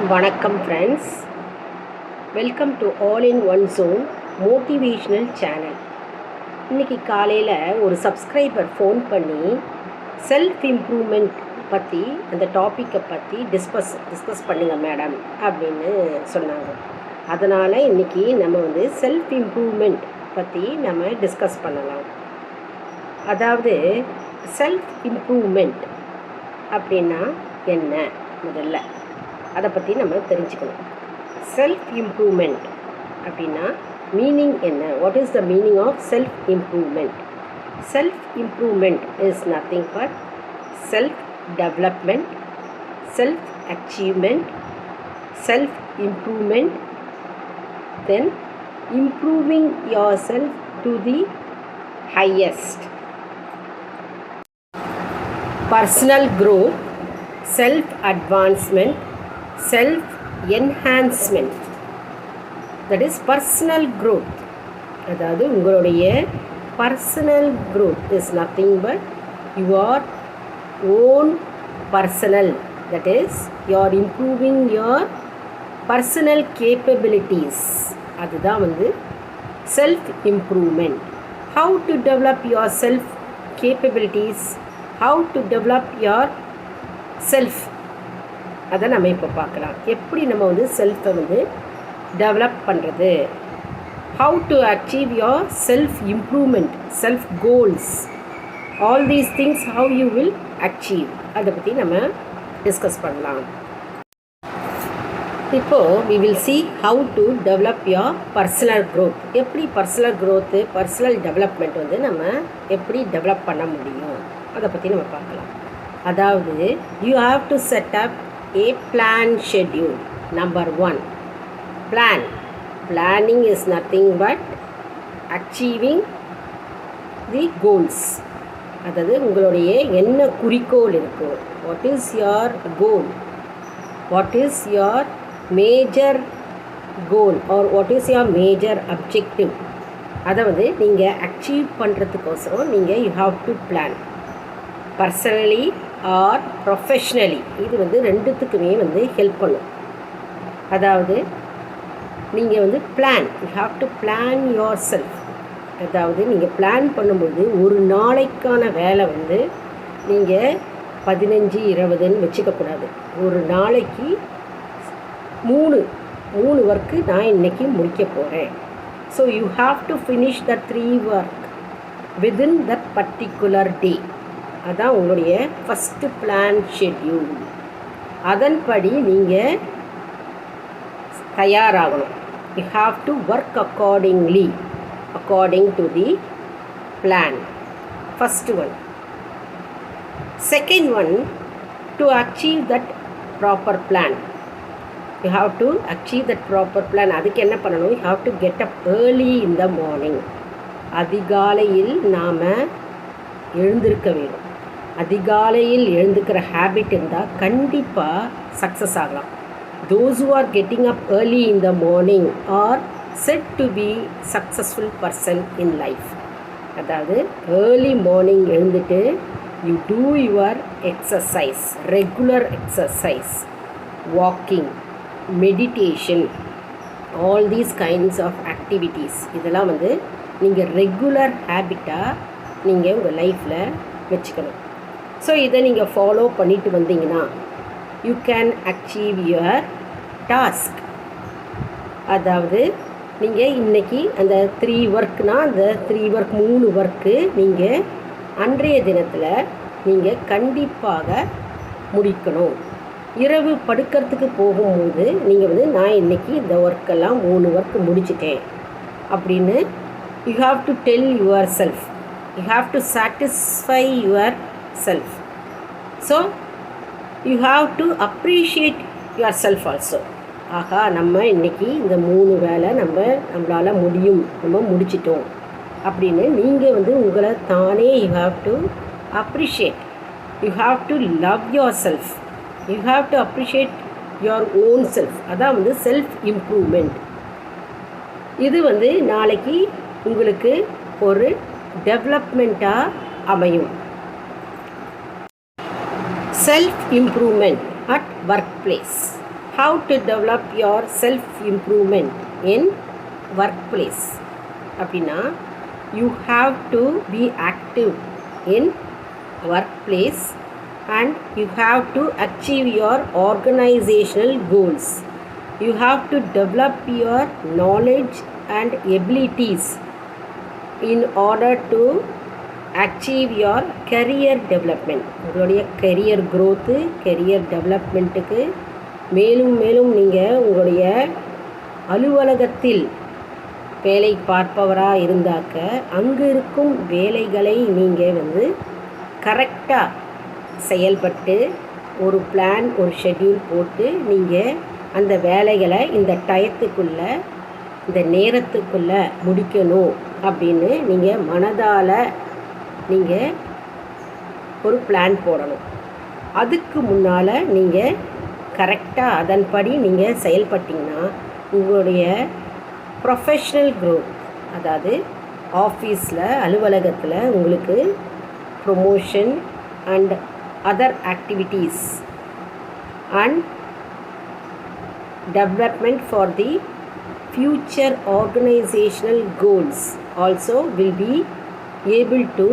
வணக்கம் friends, welcome to all in one zone motivational channel. இன்றைக்கி காலையில் ஒரு சப்ஸ்கிரைபர் ஃபோன் பண்ணி செல்ஃப் இம்ப்ரூவ்மெண்ட் பற்றி அந்த டாப்பிக்கை பற்றி டிஸ்கஸ் பண்ணுங்கள் மேடம் அப்படின்னு சொன்னாங்க. அதனால் இன்றைக்கி நம்ம செல்ஃப் இம்ப்ரூவ்மெண்ட் பற்றி நம்ம டிஸ்கஸ் பண்ணலாம். அதாவது செல்ஃப் இம்ப்ரூவ்மெண்ட் அப்படின்னா என்ன, முதல்ல அதை பற்றி நம்ம தெரிஞ்சுக்கணும். செல்ஃப் இம்ப்ரூவ்மெண்ட் அப்படின்னா மீனிங் என்ன? What is the meaning of self improvement? Self improvement is nothing but self development, self achievement, self improvement, then improving yourself to the highest. Personal growth, self-advancement, self-enhancement. That is personal growth. அதாவது உங்களுடைய personal growth is nothing but your own personal. That is you are improving your personal capabilities. அதுதான் self improvement. How to develop your self capabilities, how to develop your self, அதை நம்ம இப்போ பார்க்கலாம். எப்படி நம்ம செல்ஃபை develop பண்ணுறது, how to achieve your self improvement, self goals, all these things how you will achieve, அதை பற்றி நம்ம டிஸ்கஸ் பண்ணலாம். இப்போது we will see how to develop your personal growth. எப்படி personal growth, personal development நம்ம எப்படி டெவலப் பண்ண முடியும் அதை பற்றி நம்ம பார்க்கலாம். அதாவது you have to set up a plan schedule. Number 1, planning is nothing but achieving the goals. அதாவது உங்களுடைய என்ன குறிக்கோள் இருக்கோ, what is your goal, what is your major goal or what is your major objective, அதை நீங்கள் achieve பண்ணுறதுக்கோசரம் நீங்கள் you have to plan. Personally or professionally, இது ரெண்டுத்துக்குமே ஹெல்ப் பண்ணும். அதாவது நீங்கள் plan, you have to plan yourself. அதாவது நீங்கள் பிளான் பண்ணும்போது ஒரு நாளைக்கான வேலை நீங்கள் 15-20ன்னு வச்சுக்கக்கூடாது. ஒரு நாளைக்கு 3 ஒர்க்கு நான் இன்றைக்கி முடிக்க போகிறேன். So you have to finish the 3 work within that particular day. அதான் உங்களுடைய ஃபஸ்ட்டு பிளான் ஷெட்யூல். அதன்படி நீங்கள் தயாராகணும். You have to work according to the plan. First one. Second one, to achieve that proper plan, you have to achieve that proper plan. அதுக்கு என்ன பண்ணணும்? You have to get up early in the morning. அதிகாலையில் நாம் எழுந்திருக்க வேண்டும். அதிகாலையில் எழுந்துக்கிற habit இருந்தால் கண்டிப்பாக சக்ஸஸ் ஆகலாம். Those who are getting up early in the morning are set to be successful person in life. அதாவது ஏர்லி மார்னிங் எழுந்துட்டு you do your exercise, regular exercise, walking, meditation, all these kinds of activities, இதெல்லாம் நீங்கள் regular ஹேபிட்டாக நீங்கள் உங்கள் லைஃப்பில் வச்சுக்கணும். So இதை நீங்கள் ஃபாலோ பண்ணிட்டு வந்தீங்கன்னா you can achieve your task. அதாவது நீங்கள் இன்றைக்கி அந்த 3 ஒர்க்னால் அந்த 3 ஒர்க் 3 ஒர்க்கு நீங்கள் அன்றைய தினத்தில் நீங்கள் கண்டிப்பாக முடிக்கணும். இரவு படுக்கிறதுக்கு போகும்போது நீங்கள் நான் இன்றைக்கி இந்த ஒர்க்கெல்லாம் 3 ஒர்க்கு முடிச்சிட்டேன் அப்படின்னு you have to tell your self. You have to satisfy yourself. So you have to appreciate yourself also. ஆகா, நம்ம இன்றைக்கி இந்த 3 வேலை நம்மளால் முடியும், நம்ம முடிச்சிட்டோம் அப்படின்னு நீங்கள் உங்களை தானே you have to appreciate. You have to love yourself. You have to appreciate your own self. அதான் செல்ஃப் இம்ப்ரூவ்மெண்ட். இது நாளைக்கு உங்களுக்கு ஒரு டெவலப்மெண்ட்டாக அமையும். Self improvement at work place. how to develop your self improvement in workplace அப்படின்னா you have to be active in workplace and you have to achieve your organizational goals. You have to develop your knowledge and abilities in order to achieve your career development. உங்களுடைய career growth, career developmentக்கு மேலும் மேலும் நீங்கள் உங்களுடைய அலுவலகத்தில் வேலை பார்ப்பவராக இருந்தாக்க அங்கு இருக்கும் வேலைகளை நீங்கள் கரெக்டாக செயல்பட்டு ஒரு பிளான், ஒரு ஷெட்யூல் போட்டு நீங்கள் அந்த வேலைகளை இந்த டயத்துக்குள்ளே, இந்த நேரத்துக்குள்ளே முடிக்கணும் அப்படின்னு நீங்கள் மனதால் நீங்கள் ஒரு பிளான் போடணும். அதுக்கு முன்னால் நீங்கள் கரெக்டாக அதன்படி நீங்கள் செயல்பட்டிங்கன்னா உங்களுடைய ப்ரொஃபஷ்னல் க்ரோத், அதாவது ஆஃபீஸில், அலுவலகத்தில் உங்களுக்கு promotion and other activities and development for the future organizational goals also will be able to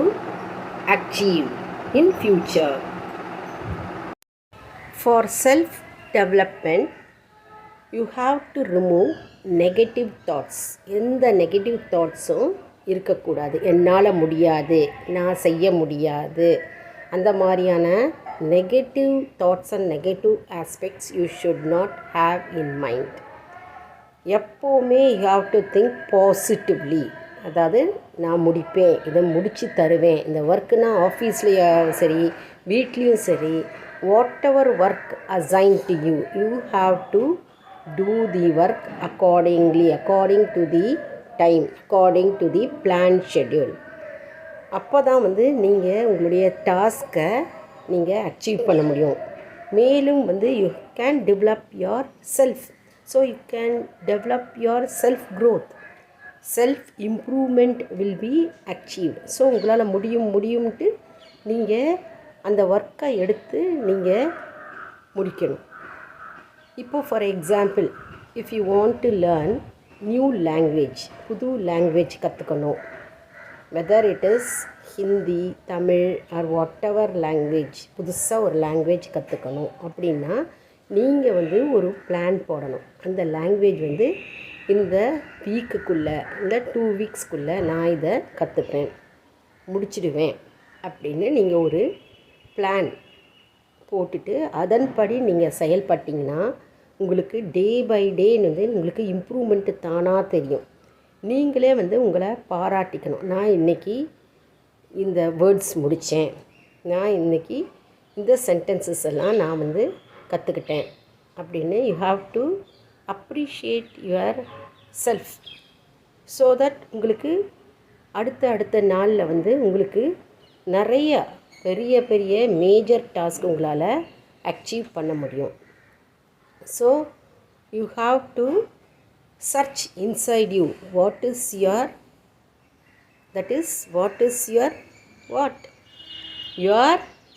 achieve in future. For self development you have to remove negative thoughts. எந்த நெகட்டிவ் தாட்ஸும் இருக்கக்கூடாது. என்னால் முடியாது, நான் செய்ய முடியாது, அந்த மாதிரியான negative thoughts and negative aspects you should not have in mind. எப்போவுமே you have to think positively. அதாவது நான் முடிப்பேன், இதை முடித்து தருவேன், இந்த ஒர்க்குனா ஆஃபீஸ்லேயும் சரி, வீட்லேயும் சரி, what ever work assign to you, you have to do the work accordingly, according to the time, according to the planned schedule. அப்போ தான் நீங்கள் உங்களுடைய டாஸ்க்கை நீங்கள் அச்சீவ் பண்ண முடியும். மேலும் you can develop yourself. So you can develop yourself growth, self improvement will be achieved. So உங்களால் முடியும்ட்டு நீங்கள் அந்த ஒர்க்கை எடுத்து நீங்கள் முடிக்கணும். இப்போது for example, if you want to learn new language, புது லாங்குவேஜ் கற்றுக்கணும், whether it is Hindi, Tamil or whatever language, புதுசாக ஒரு லாங்குவேஜ் கற்றுக்கணும் அப்படின்னா நீங்கள் ஒரு பிளான் போடணும். அந்த லாங்குவேஜ் இந்த வீக்குக்குள்ளே, இந்த 2 வீக்ஸ்க்குள்ளே நான் இதை கற்றுப்பேன், முடிச்சிடுவேன் அப்படின்னு நீங்கள் ஒரு பிளான் போட்டுட்டு அதன்படி நீங்கள் செயல்பட்டிங்கன்னா உங்களுக்கு டே பை டே உங்களுக்கு இம்ப்ரூவ்மெண்ட்டு தானாக தெரியும். நீங்களே உங்களை பாராட்டிக்கணும். நான் இன்றைக்கி இந்த வேர்ட்ஸ் முடித்தேன், நான் இன்றைக்கி இந்த சென்டென்சஸ் எல்லாம் நான் கற்றுக்கிட்டேன் அப்படின்னு you have to appreciate your self. So that உங்களுக்கு அடுத்த நாளில் உங்களுக்கு நிறைய பெரிய பெரிய மேஜர் டாஸ்க் உங்களால் அச்சீவ் பண்ண முடியும். So you have to search inside you what is your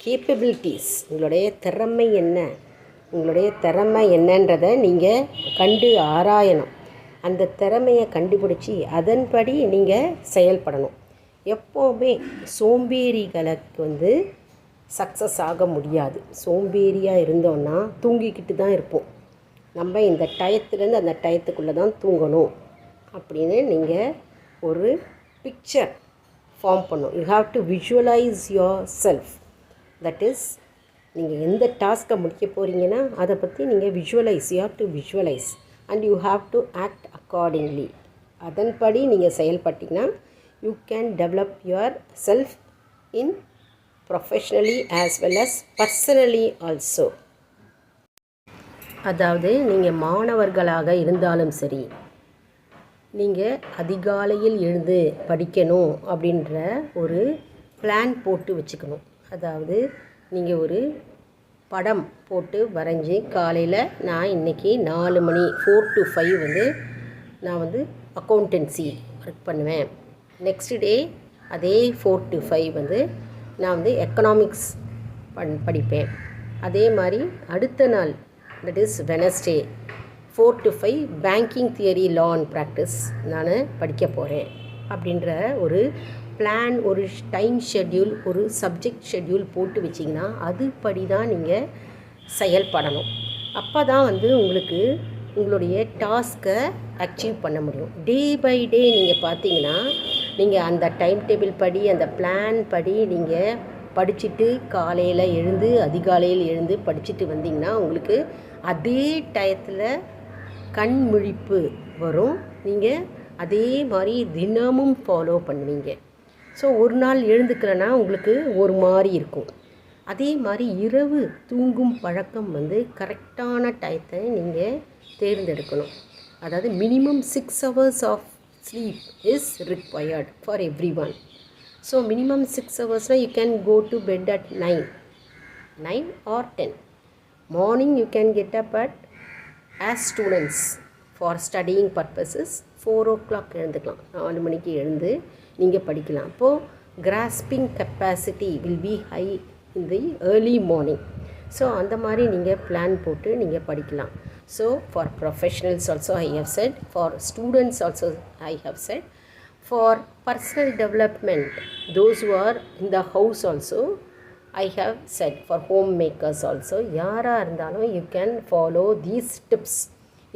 capabilities. உங்களுடைய திறமை என்ன, உங்களுடைய திறமை என்னன்றதை நீங்கள் கண்டு ஆராயணும். அந்த திறமையை கண்டுபிடிச்சி அதன்படி நீங்கள் செயல்படணும். எப்போவுமே சோம்பேறிகளுக்கு சக்ஸஸ் ஆக முடியாது. சோம்பேறியாக இருந்தோன்னா தூங்கிக்கிட்டு தான் இருப்போம். நம்ம இந்த டயத்துலேருந்து அந்த டயத்துக்குள்ளே தான் தூங்கணும் அப்படின்னு நீங்கள் ஒரு பிக்சர் ஃபார்ம் பண்ணணும். You have to visualise your self. That is நீங்கள் எந்த டாஸ்க்கை முடிக்க போகிறீங்கன்னா அதை பற்றி நீங்கள் visualise, you have to visualise and you have to act accordingly. அதன்படி நீங்கள் செயல்பட்டிங்கன்னா you can develop your self in professionally as well as personally also. அதாவது நீங்கள் மாணவர்களாக இருந்தாலும் சரி, நீங்கள் அதிகாலையில் எழுந்து படிக்கணும் அப்படின்ற ஒரு பிளான் போட்டு வச்சுக்கணும். அதாவது நீங்கள் ஒரு படம் போட்டு வரைஞ்சி காலையில் நான் இன்றைக்கி 4 மணி 4 to 5 நான் அக்கௌண்டன்சி ஒர்க் பண்ணுவேன். நெக்ஸ்ட் டே அதே 4 to 5 நான் எக்கனாமிக்ஸ் படிப்பேன். அதே மாதிரி அடுத்த நாள் that is Wednesday 4 to 5 banking theory law and practice நான் படிக்க போகிறேன் அப்படின்ற ஒரு பிளான், ஒரு டைம் ஷெட்யூல், ஒரு சப்ஜெக்ட் ஷெட்யூல் போட்டு வச்சிங்கன்னா அதுபடி தான் நீங்கள் செயல்படணும். அப்போ தான் வந்து உங்களுக்கு உங்களுடைய டாஸ்க்கை அச்சீவ் பண்ண முடியும். டே பை டே நீங்கள் பார்த்தீங்கன்னா நீங்கள் அந்த டைம் டேபிள் படி, அந்த பிளான் படி நீங்கள் படிச்சுட்டு காலையில் எழுந்து அதிகாலையில் எழுந்து படிச்சுட்டு வந்தீங்கன்னா உங்களுக்கு அதே டயத்தில் கண் முழிப்பு வரும். நீங்கள் அதே மாதிரி தினமும் ஃபாலோ பண்ணுவீங்க. ஸோ ஒரு நாள் எழுந்துக்கலைன்னா உங்களுக்கு ஒரு மாதிரி இருக்கும். அதே மாதிரி இரவு தூங்கும் பழக்கம் வந்து கரெக்டான டயத்தை நீங்கள் தேர்ந்தெடுக்கணும். அதாவது minimum 6 hours of sleep is required for every one. So minimum 6 hours you can go to bed at 9 or 10. Morning you can get up at, as students for studying purposes, 4 o'clock எழுந்துக்கலாம். 4 மணிக்கு எழுந்து நீங்கள் படிக்கலாம். அப்போது grasping capacity will be high in the early morning. So அந்த மாதிரி நீங்கள் plan போட்டு நீங்கள் படிக்கலாம். So for professionals also I have said, for students also I have said, for personal development, those who are in the house also I have said, for homemakers also, யாராக இருந்தாலும் you can follow these tips.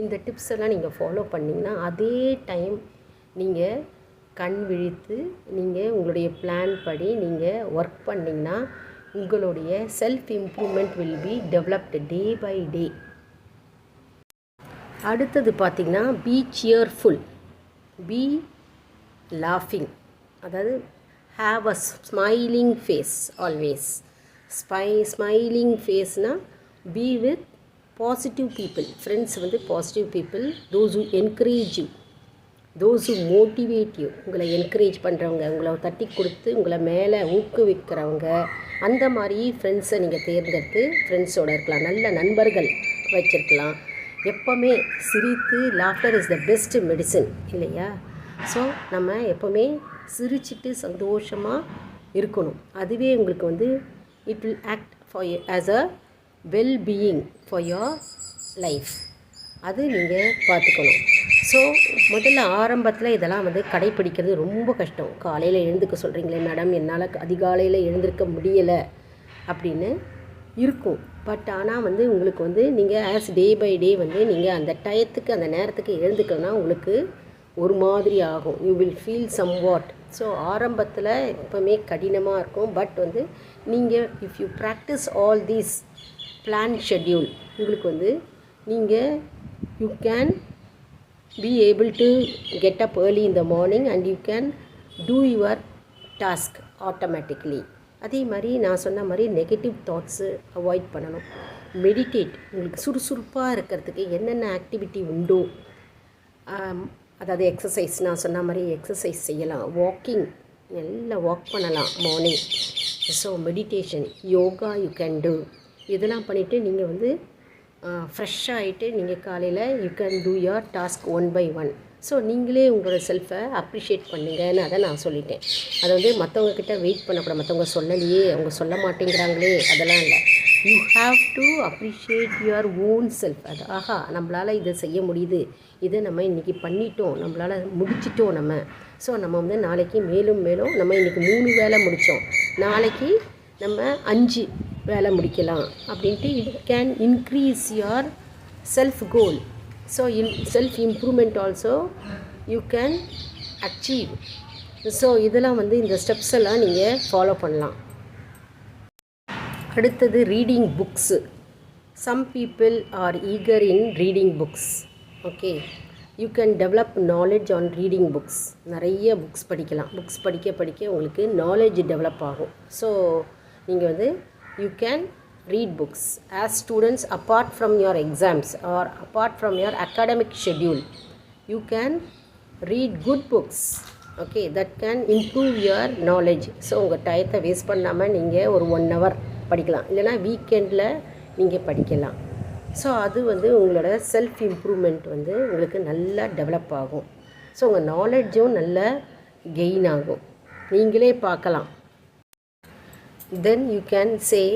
இந்த tips எல்லாம் நீங்கள் follow பண்ணிங்கன்னா அதே time நீங்கள் கண் விழித்து நீங்கள் உங்களுடைய பிளான் படி நீங்கள் ஒர்க் பண்ணிங்கன்னா உங்களுடைய self improvement will be developed day by day. அடுத்தது பார்த்திங்கன்னா பி சியர்ஃபுல், பி லாஃபிங், அதாவது have a smiling face always. Smiling ஃபேஸ்னால் be with positive people. Friends வந்து positive people, those who encourage you, those who motivate you, உங்களை encourage பண்ணுறவங்க, உங்களை தட்டி கொடுத்து உங்களை மேலே ஊக்குவிக்கிறவங்க, அந்த மாதிரி ஃப்ரெண்ட்ஸை நீங்கள் தேர்ந்தெடுத்து ஃப்ரெண்ட்ஸோடு இருக்கலாம். நல்ல நண்பர்கள் வச்சுருக்கலாம். எப்போவுமே சிரித்து, laughter is the best medicine இல்லையா? ஸோ நம்ம எப்போவுமே சிரிச்சிட்டு சந்தோஷமாக இருக்கணும். அதுவே உங்களுக்கு வந்து it will act for as a wellbeing for your life. அது நீங்கள் பார்த்துக்கணும். ஸோ முதல்ல ஆரம்பத்தில் இதெல்லாம் வந்து கடைப்பிடிக்கிறது ரொம்ப கஷ்டம். காலையில் எழுந்துக்க சொல்கிறீங்களே மேடம், என்னால் அதிகாலையில் எழுந்திருக்க முடியலை அப்படின்னு இருக்கும். பட் ஆனால் வந்து உங்களுக்கு வந்து நீங்கள் ஆஸ் டே பை டே வந்து நீங்கள் அந்த டயத்துக்கு அந்த நேரத்துக்கு எழுந்துக்கணும்னா உங்களுக்கு ஒரு மாதிரி ஆகும். You will feel somewhat. So ஆரம்பத்தில் எப்போவுமே கடினமாக இருக்கும். பட் வந்து நீங்கள் if you practice all these plan schedule, உங்களுக்கு வந்து நீங்கள் you can be able to get up early in the morning and you can do your task automatically. அதே மாதிரி நான் சொன்ன மாதிரி நெகட்டிவ் தாட்ஸு அவாய்ட் பண்ணணும். மெடிடேட், உங்களுக்கு சுறுசுறுப்பாக இருக்கிறதுக்கு என்னென்ன ஆக்டிவிட்டி உண்டோ, அதாவது எக்ஸசைஸ், நான் சொன்ன மாதிரி எக்ஸசைஸ் செய்யலாம். வாக்கிங், நல்லா வாக் பண்ணலாம் morning. So meditation, yoga you can do. இதெல்லாம் பண்ணிவிட்டு நீங்கள் வந்து ஃப்ரெஷ்ஷாக ஆகிட்டு நீங்கள் காலையில் you can do your task one by one. So நீங்களே உங்களோட செல்ஃபை அப்ரிஷியேட் பண்ணுங்கன்னு அதை நான் சொல்லிட்டேன். அதை வந்து மற்றவங்கக்கிட்ட வெயிட் பண்ணக்கூடாது. மற்றவங்க சொல்லலையே, அவங்க சொல்ல மாட்டேங்கிறாங்களே, அதெல்லாம் இல்லை. You have to appreciate your own self. அது ஆஹா, நம்மளால் இதை செய்ய முடியுது, இதை நம்ம இன்றைக்கி பண்ணிட்டோம், நம்மளால் முடிச்சிட்டோம் நம்ம. ஸோ நம்ம வந்து நாளைக்கு மேலும் மேலும் நம்ம இன்றைக்கி 3 வேலை முடித்தோம், நாளைக்கு நம்ம 5 வேலை முடிக்கலாம் அப்படின்ட்டு it can increase your self goal. So self improvement also you can achieve. So இதெல்லாம் வந்து இந்த ஸ்டெப்ஸ் எல்லாம் நீங்கள் ஃபாலோ பண்ணலாம். அடுத்தது reading books. Some people are eager in reading books. Okay, you can develop knowledge on reading books. நிறைய books படிக்கலாம். Books படிக்க படிக்க உங்களுக்கு நாலேஜ் டெவலப் ஆகும். ஸோ நீங்கள் வந்து you can read books as students. Apart from your exams or apart from your academic schedule, you can read good books. Okay, that can improve your knowledge. So உங்கள் டயத்தை waste பண்ணாமல் நீங்கள் ஒரு 1 hour படிக்கலாம், இல்லைனா வீக்கெண்டில் நீங்கள் படிக்கலாம். ஸோ அது வந்து உங்களோட செல்ஃப் இம்ப்ரூவ்மெண்ட் வந்து உங்களுக்கு நல்லா டெவலப் ஆகும். ஸோ உங்கள் நாலேஜும் நல்லா கெயின் ஆகும், நீங்களே பார்க்கலாம். Then you can say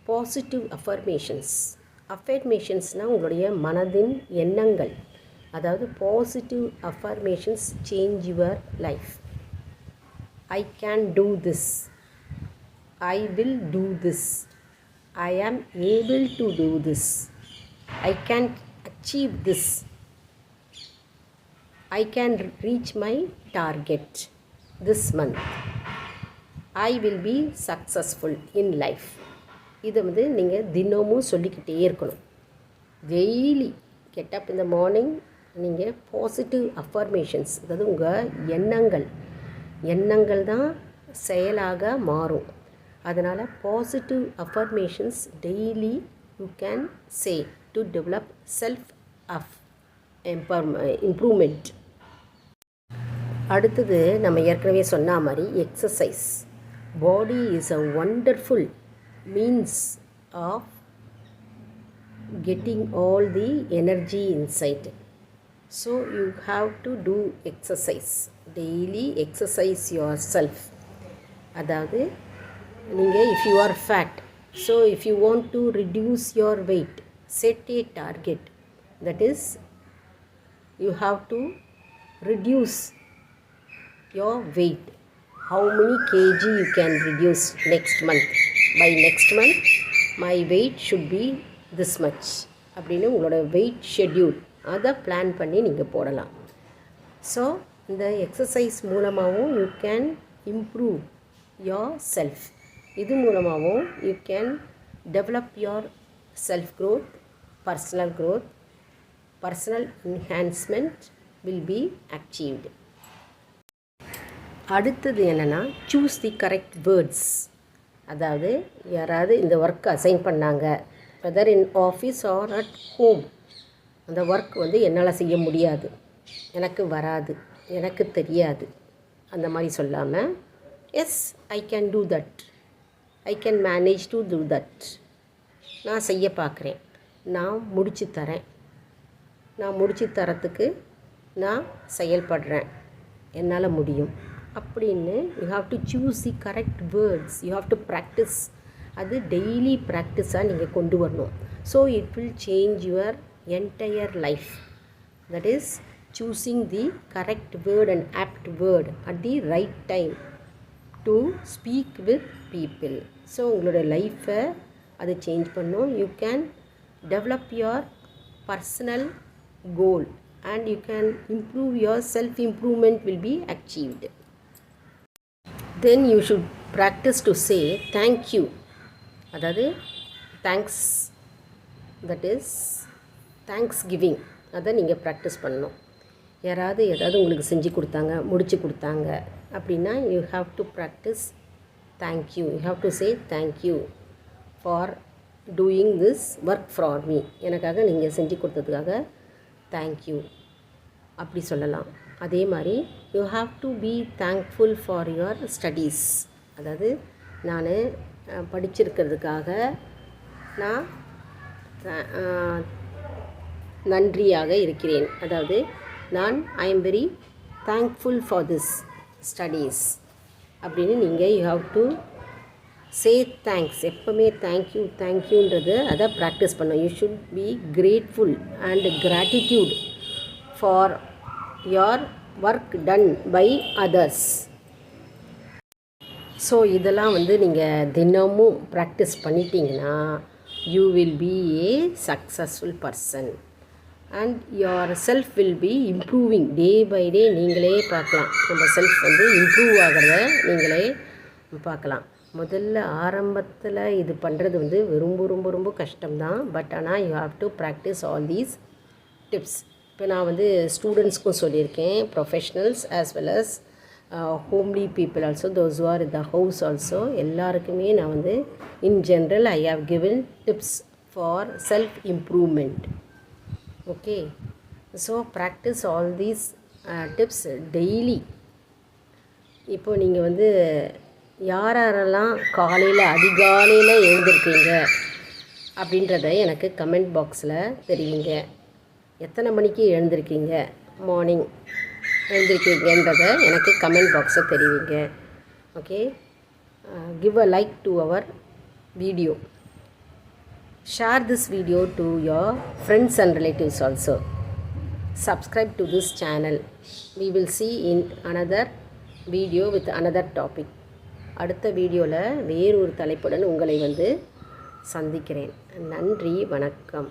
positive affirmations அஃபர்மேஷன்ஸ்னால் உங்களுடைய மனதின் எண்ணங்கள். அதாவது positive affirmations change your life. I can do this, I will do this, I am able to do this, I can achieve this, I can reach my target this month, I will be successful in life. இதை வந்து நீங்கள் தினமும் சொல்லிக்கிட்டே இருக்கணும். Daily get up இந்த morning நீங்கள் positive affirmations, அதாவது உங்கள் எண்ணங்கள் தான் செயலாக மாறும். அதனால் positive affirmations daily you can say to develop self improvement. அடுத்தது நம்ம ஏற்கனவே சொன்ன மாதிரி exercise. Body is a wonderful means of getting all the energy inside. So you have to do exercise. Daily exercise yourself. அதாவது நீங்கள் if you are fat, so if you want to reduce your weight, set a target. That is, you have to reduce your weight. How many kg you can reduce next month? By next month my weight should be this much அப்படின்னு உங்களோட wait schedule அதை plan பண்ணி நீங்கள் போடலாம். So இந்த exercise மூலமாகவும் you can improve yourself. இது மூலமாகவும் you can develop yourself growth, personal growth, personal enhancement will be achieved. அடுத்தது என்னென்னா சூஸ் தி கரெக்ட் வேர்ட்ஸ். அதாவது யாராவது இந்த ஒர்க் அசைன் பண்ணாங்க, whether in office or at home, அந்த ஒர்க் வந்து என்னால் செய்ய முடியாது, எனக்கு வராது, எனக்கு தெரியாது, அந்த மாதிரி சொல்லாமல் yes I can do that, I can manage to do that, நான் செய்ய பார்க்குறேன், நான் முடித்து தரேன், நான் முடித்து தரத்துக்கு நான் செயல்படுறேன், என்னால் முடியும் அப்படின்னு you have to choose the correct words. You have to practice. அது டெய்லி ப்ராக்டிஸாக நீங்கள் கொண்டு வரணும். So it will change your entire life. That is choosing the correct word and apt word at the right time to speak with people. So உங்களோட லைஃப்பை அது change பண்ணும். You can develop your personal goal and you can improve your self improvement will be achieved. Then you should practice to say thank you. அதாவது thanks, that is thanksgiving, அதை நீங்கள் practice பண்ணணும். ஏதாவது உங்களுக்கு செஞ்சு கொடுத்தாங்க, முடிச்சு கொடுத்தாங்க அப்படின்னா you have to practice thank you. You have to say thank you for doing this work for me. எனக்காக நீங்கள் செஞ்சு கொடுத்ததுக்காக தேங்க்யூ அப்படி சொல்லலாம். அதே மாதிரி you have to be thankful for your studies. அதாவது நான் படிச்சிருக்கிறதுக்காக நான் நன்றியாக இருக்கிறேன். அதாவது நான் I am very thankful for this studies அப்படின்னு நீங்கள் you have to say thanks. எப்போவுமே தேங்க்யூன்றது அதை ப்ராக்டிஸ் பண்ணணும். You should be grateful and gratitude for your work done by others. So இதெல்லாம் வந்து நீங்கள் தினமும் ப்ராக்டிஸ் பண்ணிட்டீங்கன்னா you will be a successful person and yourself will be improving day by day. நீங்களே பார்க்கலாம் நம்ம செல்ஃப் வந்து இம்ப்ரூவ் ஆகிறத நீங்களே பார்க்கலாம். முதல்ல ஆரம்பத்தில் இது பண்ணுறது வந்து ரொம்ப ரொம்ப கஷ்டம்தான். பட் ஆனால் you have to practice all these tips. இப்போ நான் வந்து ஸ்டூடெண்ட்ஸ்க்கும் சொல்லியிருக்கேன், professionals as well as homely people also, those who are in the house also, எல்லாருக்குமே நான் வந்து in general I have given tips for self improvement. Okay, so practice all these tips daily. இப்போது நீங்கள் வந்து யாரெல்லாம் காலையில் அதிகாலையில் எழுந்திருக்கீங்க அப்படின்றத எனக்கு கமெண்ட் பாக்ஸில் தெரிவிங்க. எத்தனை மணிக்கு எழுந்திருக்கீங்க, மார்னிங் எழுந்திருக்கீங்கன்றதை எனக்கு கமெண்ட் பாக்ஸில் தெரிவிங்க. Okay, give a like to our video. Share this video to your friends and relatives also. Subscribe to this channel. We will see in another video with another topic. அடுத்த வீடியோவில் வேறொரு தலைப்புடன் உங்களை சந்திக்கிறேன். நன்றி, வணக்கம்.